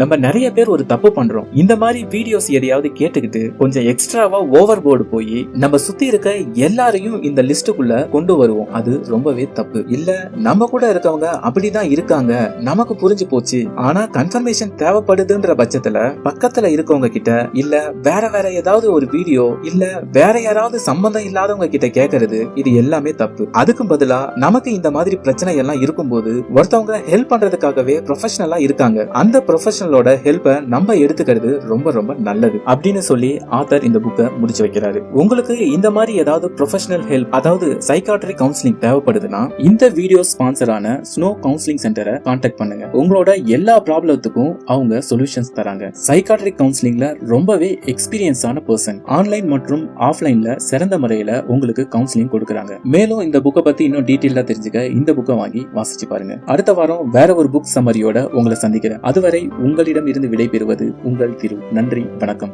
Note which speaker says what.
Speaker 1: நம்ம நிறைய பேர் ஒரு தப்பு பண்றோம். இந்த மாதிரி வீடியோஸ் எதையாவது கேட்டுக்கிட்டு கொஞ்சம் எக்ஸ்ட்ராவா ஓவர் போர்டு போய் நம்ம சுத்தி இருக்க எல்லாரையும் இந்த லிஸ்டுக்குள்ள கொண்டு வருவோம். அது ரொம்பவே தப்பு. இல்ல நம்ம கூட இருக்கவங்க அப்படிதான் இருக்காங்க, நமக்கு புரிஞ்சு போச்சு, ஆனா கன்ஃபர்மேஷன் தேவைப்படுதுன்ற பட்சத்துல பக்கத்துல இருக்கவங்க கிட்ட இல்ல வேற வேற ஏதாவது ஒரு வீடியோ இல்ல வேற யாராவது சம்பந்தம் இல்லாதவங்க கிட்ட கேட்கறது, இது எல்லாமே தப்பு. அதுக்கும் பதிலா நமக்கு இந்த மாதிரி பிரச்சனை எல்லாம் இருக்கும்போது ஒருத்தவங்க ஹெல்ப் பண்றதுக்காகவே ப்ரொஃபஷனலா இருக்காங்க, அந்த ப்ரொஃபஷனலோட ஹெல்ப்பை நம்ம எடுத்துக்கிறது ரொம்ப ரொம்ப நல்லது அப்படின்னு சொல்லி ஆத்தர் இந்த புக்கை முடிச்சு வைக்கிறாரு. உங்களுக்கு இந்த மாதிரி ஏதாவது ப்ரொஃபஷனல் ஹெல்ப், அதாவது சைக்காட்ரிக் கவுன்சிலிங் தேவைப்படுதுன்னா இந்த வீடியோ ஸ்பான்சரான ஸ்னோ கவுன்சிலிங் சென்டரை கான்டாக்ட் பண்ணுங்க. உங்களோட எல்லா ப்ராப்ளத்துக்கும் அவங்க சொல்யூஷன்ஸ் தராங்க. சைக்காட்ரிக் கவுன்சிலிங்ல ரொம்பவே எக்ஸ்பீரியன்ஸான பர்சன், ஆன்லைன் மற்றும் ஆஃப்லைன்ல சிறந்த முறையில உங்களுக்கு கவுன்சிலிங் கொடுக்கறாங்க. மேலும் இந்த புக்கை பத்தி இன்னும் டீடைலா தெரிஞ்சுக்க இந்த புக்கை வாங்கி வாசிச்சு பாருங்க. அடுத்த வாரம் வேற ஒரு புக் சம்மரியோட உங்களை சந்திக்கிறேன். அதுவரை உங்களிடம் இருந்து விடைபெறுவது உங்கள் திரு. நன்றி, வணக்கம்.